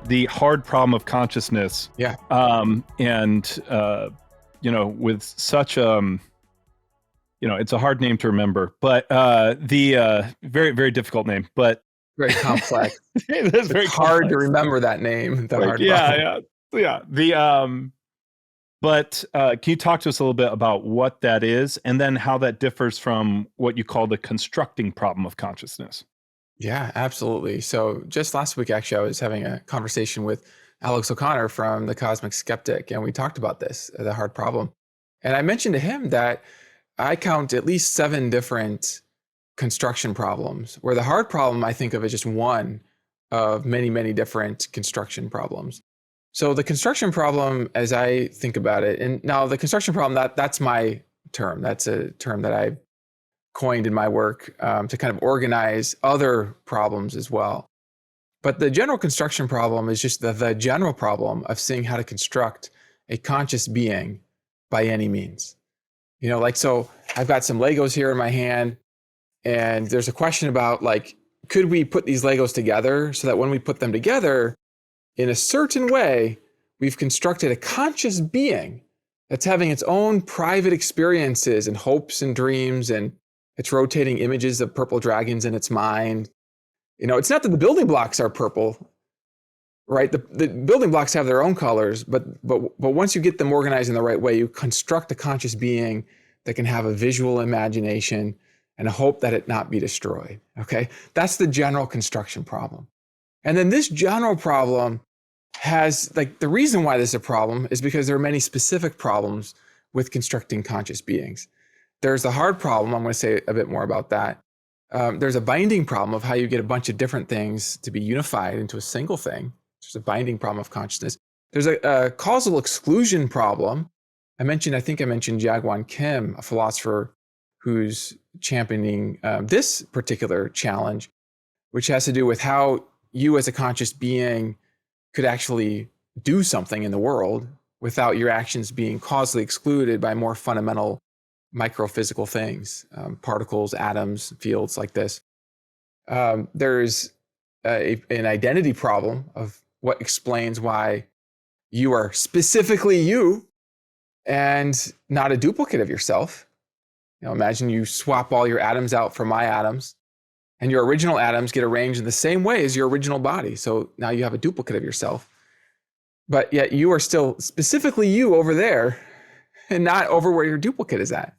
the hard problem of consciousness. Yeah. And with such it's a hard name to remember, but the very, very difficult name, but Very complex. it's very hard complex to remember that name. The Right. hard problem. Yeah. But can you talk to us a little bit about what that is, and then how that differs from what you call the constructing problem of consciousness? Yeah, absolutely. So just last week, actually, I was having a conversation with Alex O'Connor from The Cosmic Skeptic, and we talked about this, the hard problem. And I mentioned to him that I count at least 7 different construction problems, where the hard problem I think of as just one of many, many different construction problems. So the construction problem, as I think about it, and now the construction problem, that's my term. That's a term that I coined in my work to kind of organize other problems as well. But the general construction problem is just the general problem of seeing how to construct a conscious being by any means. So I've got some Legos here in my hand, and there's a question about could we put these Legos together so that when we put them together in a certain way, we've constructed a conscious being that's having its own private experiences and hopes and dreams, and it's rotating images of purple dragons in its mind. It's not that the building blocks are purple, right? The building blocks have their own colors, but once you get them organized in the right way, you construct a conscious being that can have a visual imagination and a hope that it not be destroyed, okay? That's the general construction problem. And then this general problem has, the reason why this is a problem is because there are many specific problems with constructing conscious beings. There's the hard problem. I'm going to say a bit more about that. There's a binding problem of how you get a bunch of different things to be unified into a single thing. There's a binding problem of consciousness. There's a causal exclusion problem. I think I mentioned Jaegwon Kim, a philosopher who's championing this particular challenge, which has to do with how you as a conscious being could actually do something in the world without your actions being causally excluded by more fundamental microphysical things, particles, atoms, fields like this. There's an identity problem of what explains why you are specifically you and not a duplicate of yourself. Imagine you swap all your atoms out for my atoms, and your original atoms get arranged in the same way as your original body. So now you have a duplicate of yourself, but yet you are still specifically you over there and not over where your duplicate is at.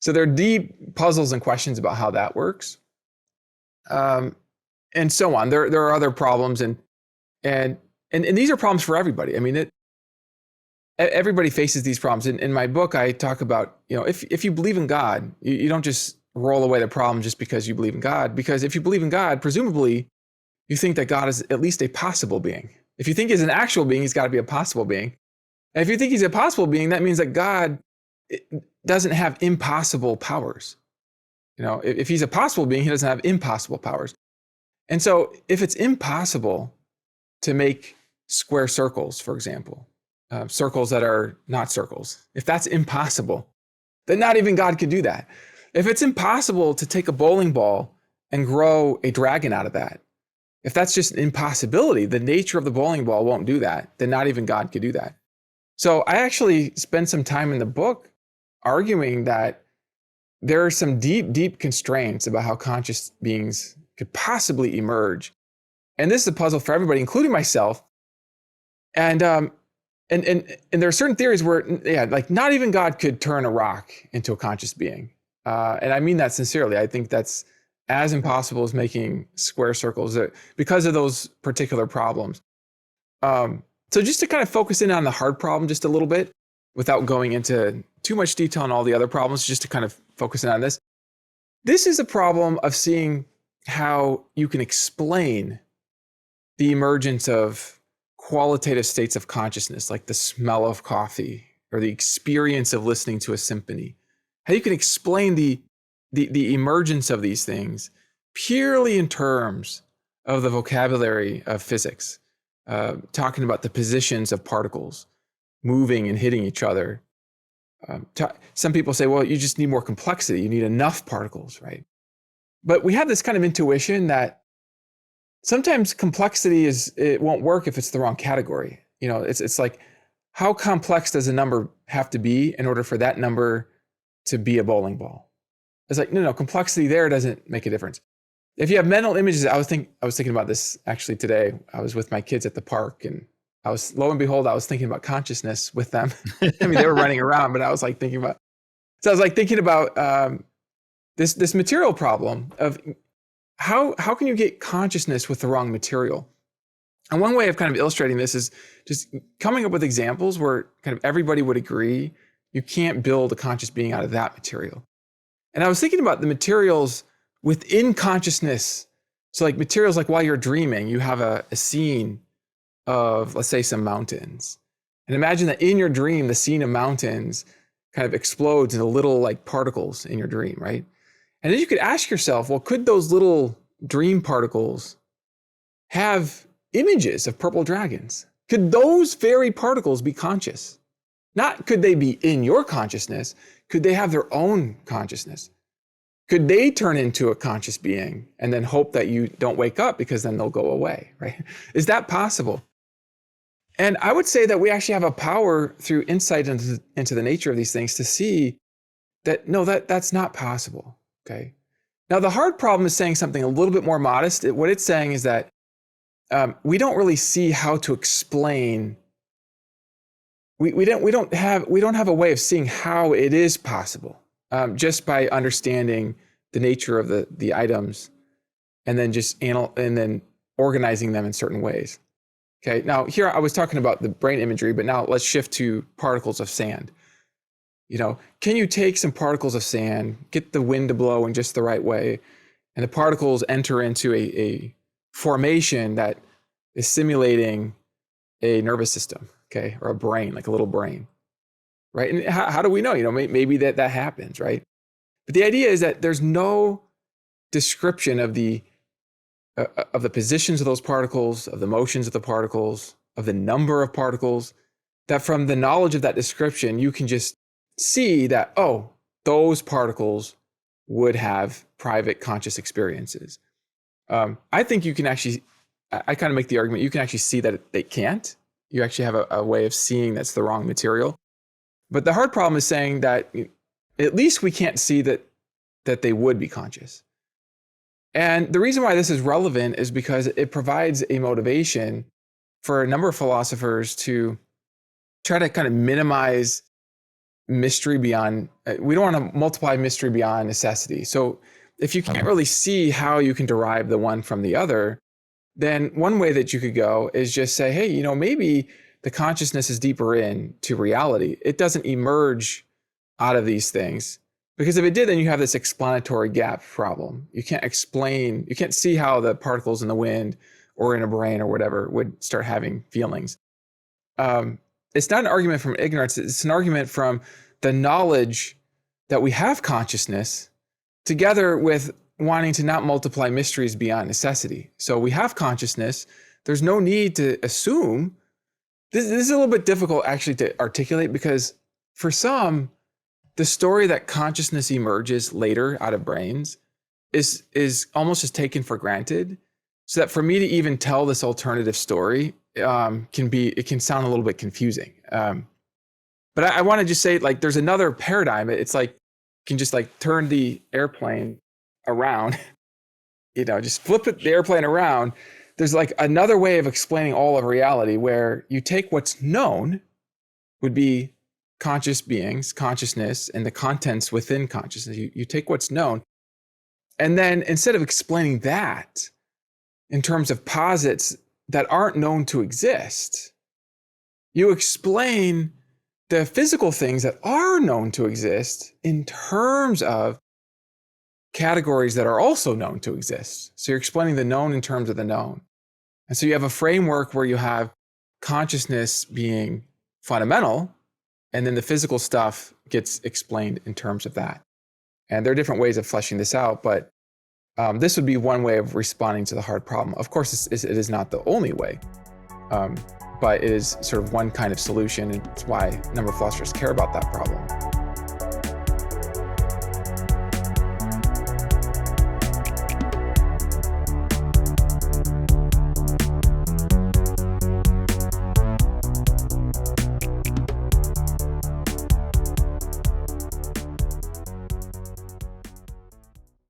So there are deep puzzles and questions about how that works. And so on. There are other problems, and these are problems for everybody. I mean, everybody faces these problems. In my book, I talk about, if you believe in God, you don't just roll away the problem just because you believe in God. Because if you believe in God, presumably you think that God is at least a possible being. If you think he's an actual being, he's got to be a possible being. And if you think he's a possible being, that means that God doesn't have impossible powers. If he's a possible being, he doesn't have impossible powers. And so if it's impossible to make square circles, for example, circles that are not circles, if that's impossible, then not even God could do that. If it's impossible to take a bowling ball and grow a dragon out of that, if that's just an impossibility, the nature of the bowling ball won't do that, then not even God could do that. So I actually spend some time in the book arguing that there are some deep, deep constraints about how conscious beings could possibly emerge. And this is a puzzle for everybody, including myself. And there are certain theories where, not even God could turn a rock into a conscious being. And I mean that sincerely. I think that's as impossible as making square circles because of those particular problems. So just to kind of focus in on the hard problem just a little bit, without going into too much detail on all the other problems, just to kind of focus in on this. This is a problem of seeing how you can explain the emergence of qualitative states of consciousness, like the smell of coffee or the experience of listening to a symphony. How you can explain the emergence of these things purely in terms of the vocabulary of physics, talking about the positions of particles moving and hitting each other. Some people say, well, you just need more complexity. You need enough particles, right? But we have this kind of intuition that sometimes complexity it won't work if it's the wrong category. It's like, how complex does a number have to be in order for that number to be a bowling ball? It's like, no, complexity there doesn't make a difference. If you have mental images, I was thinking about this actually today. I was with my kids at the park, and lo and behold, I was thinking about consciousness with them. I mean, they were running around, but I was like thinking about this material problem of how can you get consciousness with the wrong material? And one way of kind of illustrating this is just coming up with examples where kind of everybody would agree you can't build a conscious being out of that material. And I was thinking about the materials within consciousness. So like materials like while you're dreaming, you have a scene of, let's say, some mountains. And imagine that in your dream, the scene of mountains kind of explodes into little like particles in your dream, right? And then you could ask yourself, well, could those little dream particles have images of purple dragons? Could those very particles be conscious? Not could they be in your consciousness, could they have their own consciousness? Could they turn into a conscious being and then hope that you don't wake up because then they'll go away, right? Is that possible? And I would say that we actually have a power through insight into the nature of these things to see that, no, that's not possible, okay? Now, the hard problem is saying something a little bit more modest. What it's saying is that we don't really see how to explain. We don't have a way of seeing how it is possible just by understanding the nature of the items and then organizing them in certain ways. Okay. Now here I was talking about the brain imagery, but now let's shift to particles of sand. Can you take some particles of sand, get the wind to blow in just the right way, and the particles enter into a formation that is simulating a nervous system, okay, or a brain, like a little brain, right? And how do we know? Maybe that happens, right? But the idea is that there's no description of the positions of those particles, of the motions of the particles, of the number of particles, that from the knowledge of that description, you can just see that, oh, those particles would have private conscious experiences. I think you can actually, I kind of make the argument, you can actually see that they can't. You actually have a way of seeing that's the wrong material. But the hard problem is saying that at least we can't see that they would be conscious. And the reason why this is relevant is because it provides a motivation for a number of philosophers to try to kind of minimize mystery beyond, we don't want to multiply mystery beyond necessity. So if you can't really see how you can derive the one from the other, then one way that you could go is just say, hey, maybe the consciousness is deeper into reality. It doesn't emerge out of these things. Because if it did, then you have this explanatory gap problem. You can't see how the particles in the wind or in a brain or whatever would start having feelings. It's not an argument from ignorance. It's an argument from the knowledge that we have consciousness together with wanting to not multiply mysteries beyond necessity. So we have consciousness. There's no need to assume. This is a little bit difficult actually to articulate because for some, the story that consciousness emerges later out of brains is almost just taken for granted. So that for me to even tell this alternative story can sound a little bit confusing. But I want to just say, like, there's another paradigm. It's like you can just like turn the airplane around, just flip the airplane around. There's like another way of explaining all of reality where you take what's known would be conscious beings, consciousness, and the contents within consciousness. You take what's known, and then instead of explaining that in terms of posits that aren't known to exist, you explain the physical things that are known to exist in terms of categories that are also known to exist. So you're explaining the known in terms of the known. And so you have a framework where you have consciousness being fundamental, and then the physical stuff gets explained in terms of that. And there are different ways of fleshing this out, but this would be one way of responding to the hard problem. Of course, it is not the only way, but it is sort of one kind of solution. And it's why a number of philosophers care about that problem.